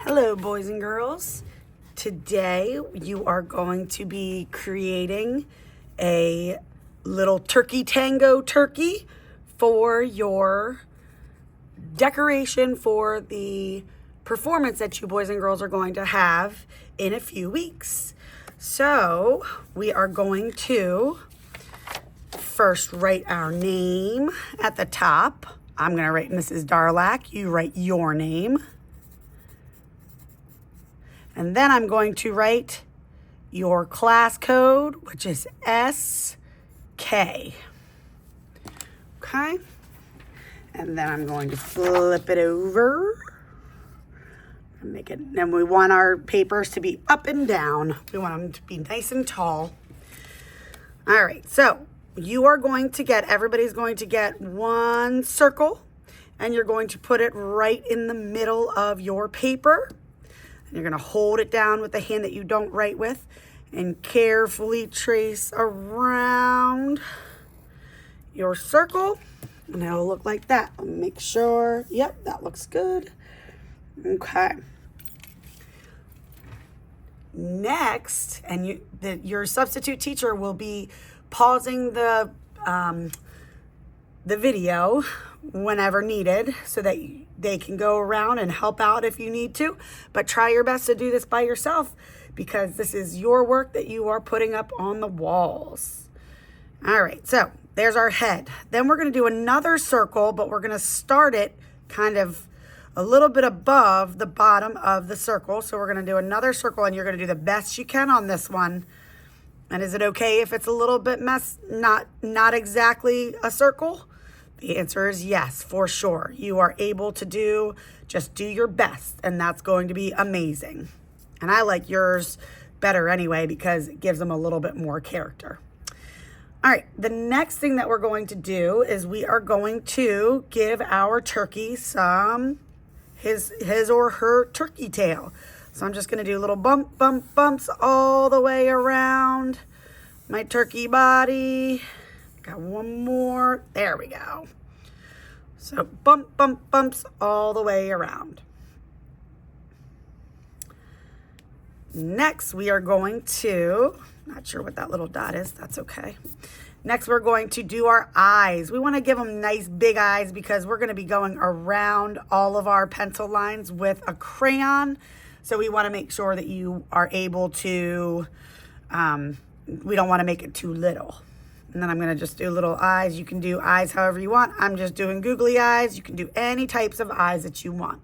Hello, boys and girls. Today you are going to be creating a little turkey tango turkey for your decoration for the performance that you boys and girls are going to have in a few weeks. So we are going to first write our name at the top. I'm going to write Mrs. Darlack. You write your name. And then I'm going to write your class code, which is SK. Okay? And then I'm going to flip it over. Make it, and we want our papers to be up and down. We want them to be nice and tall. All right, so everybody's going to get one circle, and you're going to put it right in the middle of your paper. You're going to hold it down with the hand that you don't write with and carefully trace around your circle. And it'll look like that. Let me make sure. Yep, that looks good. Okay. Next, and your substitute teacher will be pausing the video whenever needed so that they can go around and help out if you need to, but try your best to do this by yourself because this is your work that you are putting up on the walls. All right, so there's our head. Then we're going to do another circle, but we're going to start it kind of a little bit above the bottom of the circle. So we're going to do another circle, and you're going to do the best you can on this one. And is it okay if it's a little bit not exactly a circle? The answer is yes, for sure. You are able to just do your best, and that's going to be amazing. And I like yours better anyway because it gives them a little bit more character. All right, the next thing that we're going to do is we are going to give our turkey some his or her turkey tail. So I'm just going to do little bumps all the way around my turkey body. Got one more. There we go. So bumps all the way around. Next, we are going to, not sure what that little dot is. That's okay. Next, we're going to do our eyes. We want to give them nice big eyes because we're going to be going around all of our pencil lines with a crayon. So we want to make sure that you are able to, we don't want to make it too little. And then I'm going to just do little eyes. You can do eyes however you want. I'm just doing googly eyes. You can do any types of eyes that you want.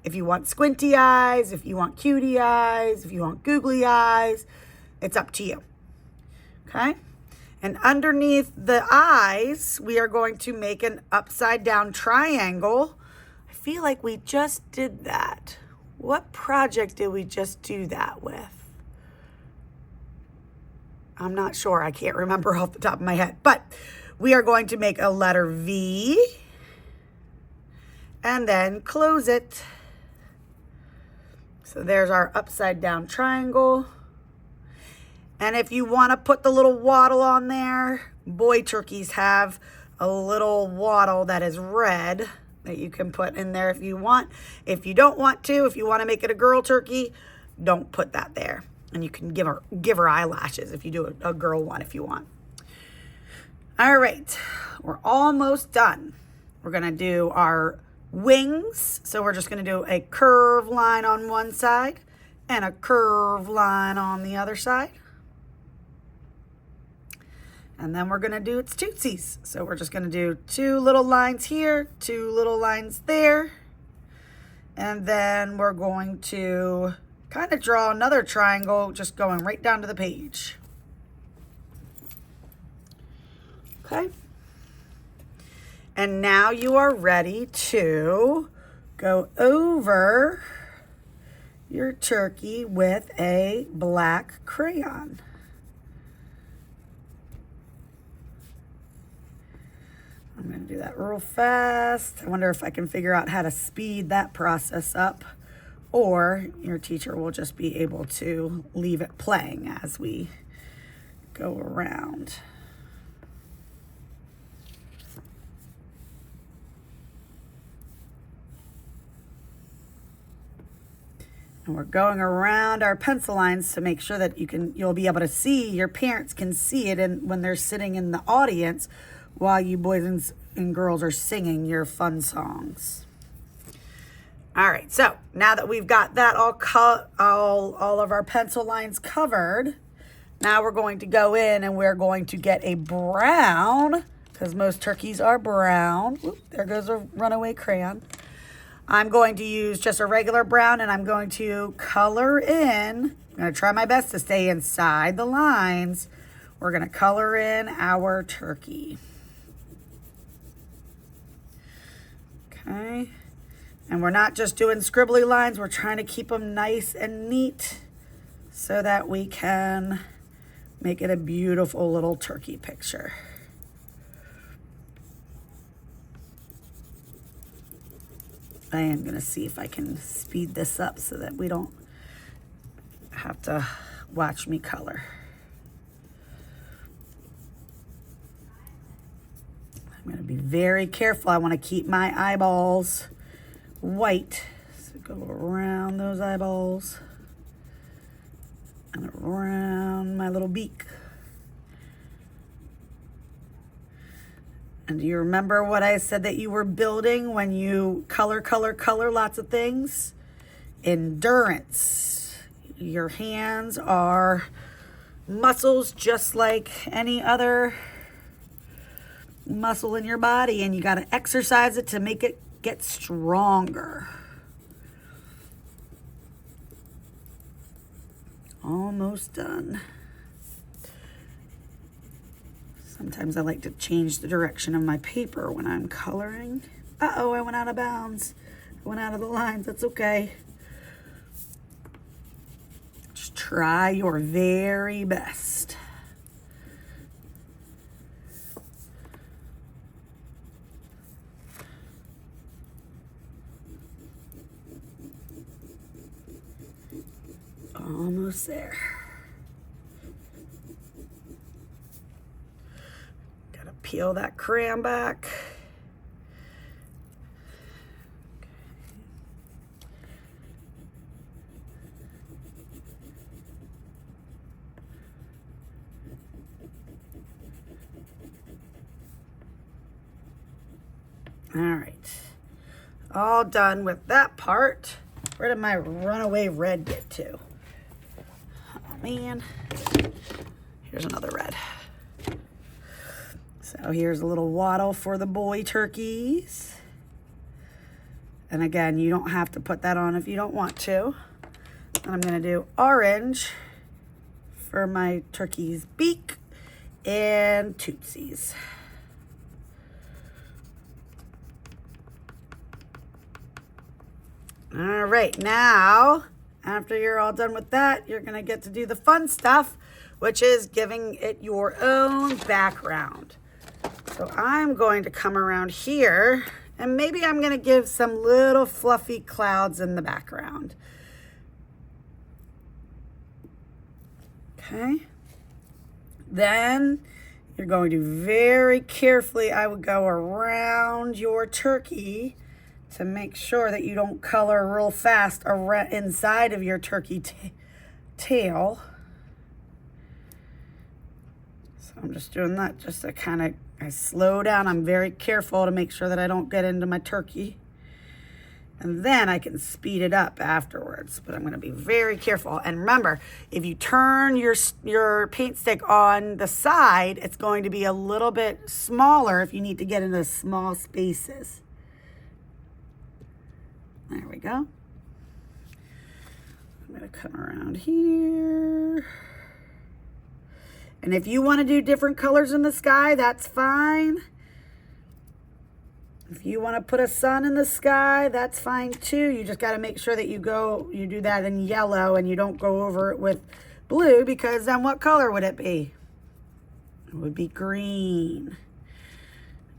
If you want squinty eyes, if you want cutie eyes, if you want googly eyes, it's up to you. Okay? And underneath the eyes, we are going to make an upside down triangle. I feel like we just did that. What project did we just do that with? I'm not sure. I can't remember off the top of my head. But we are going to make a letter V and then close it. So there's our upside down triangle. And if you want to put the little waddle on there, boy turkeys have a little waddle that is red that you can put in there if you want. If you don't want to, if you want to make it a girl turkey, don't put that there. And you can give her eyelashes if you do a girl one if you want. All right, we're almost done. We're going to do our wings. So we're just going to do a curved line on one side and a curved line on the other side. And then we're going to do its tootsies. So we're just going to do two little lines here, two little lines there. And then we're going to kind of draw another triangle just going right down to the page. Okay. And now you are ready to go over your turkey with a black crayon. I'm going to do that real fast. I wonder if I can figure out how to speed that process up, or your teacher will just be able to leave it playing as we go around. And we're going around our pencil lines to make sure that you'll be able to see, your parents can see it when they're sitting in the audience while you boys and girls are singing your fun songs. All right, so now that we've got that all of our pencil lines covered, now we're going to go in and we're going to get a brown, because most turkeys are brown. Oop, there goes a runaway crayon. I'm going to use just a regular brown, and I'm going to color in. I'm going to try my best to stay inside the lines. We're going to color in our turkey. Okay. And we're not just doing scribbly lines. We're trying to keep them nice and neat so that we can make it a beautiful little turkey picture. I am going to see if I can speed this up so that we don't have to watch me color. I'm going to be very careful. I want to keep my eyeballs white. So go around those eyeballs and around my little beak. And do you remember what I said that you were building when you color lots of things? Endurance. Your hands are muscles just like any other muscle in your body, and you got to exercise it to make it get stronger. Almost done. Sometimes I like to change the direction of my paper when I'm coloring. Uh-oh, I went out of bounds. I went out of the lines. That's okay. Just try your very best. Almost there. Gotta peel that crayon back. All right, all done with that part. Where did my runaway red get to? Oh man, here's another red. So here's a little waddle for the boy turkeys. And again, you don't have to put that on if you don't want to. And I'm gonna do orange for my turkey's beak and tootsies. All right, now, after you're all done with that, you're gonna get to do the fun stuff, which is giving it your own background. So I'm going to come around here, and maybe I'm gonna give some little fluffy clouds in the background. Okay. Then you're going to very carefully, I would go around your turkey to make sure that you don't color real fast inside of your turkey tail. So I'm just doing that just to kind of, I slow down. I'm very careful to make sure that I don't get into my turkey. And then I can speed it up afterwards, but I'm going to be very careful. And remember, if you turn your paint stick on the side, it's going to be a little bit smaller if you need to get into small spaces. There we go. I'm going to come around here. And if you want to do different colors in the sky, that's fine. If you want to put a sun in the sky, that's fine too. You just got to make sure that you do that in yellow and you don't go over it with blue, because then what color would it be? It would be green.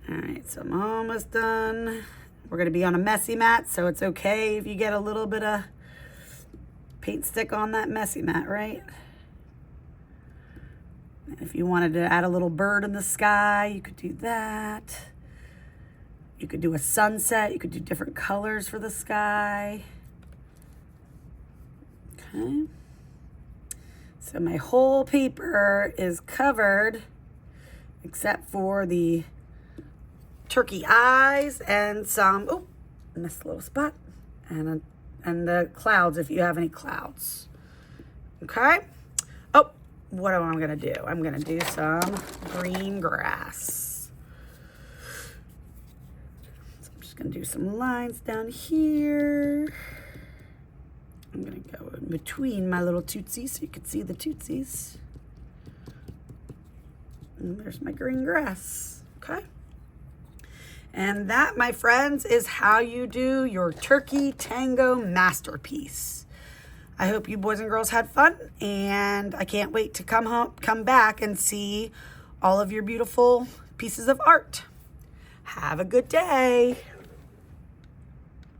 All right, so I'm almost done. We're going to be on a messy mat, so it's okay if you get a little bit of paint stick on that messy mat, right? And if you wanted to add a little bird in the sky, you could do that. You could do a sunset. You could do different colors for the sky. Okay. So my whole paper is covered except for the turkey eyes and some, oh, missed a little spot, and the clouds if you have any clouds. Okay. Oh, what am I going to do? I'm going to do some green grass. So I'm just going to do some lines down here. I'm going to go in between my little tootsies so you can see the tootsies. And there's my green grass. Okay. And that, my friends, is how you do your turkey tango masterpiece. I hope you boys and girls had fun, and I can't wait to come back and see all of your beautiful pieces of art. Have a good day.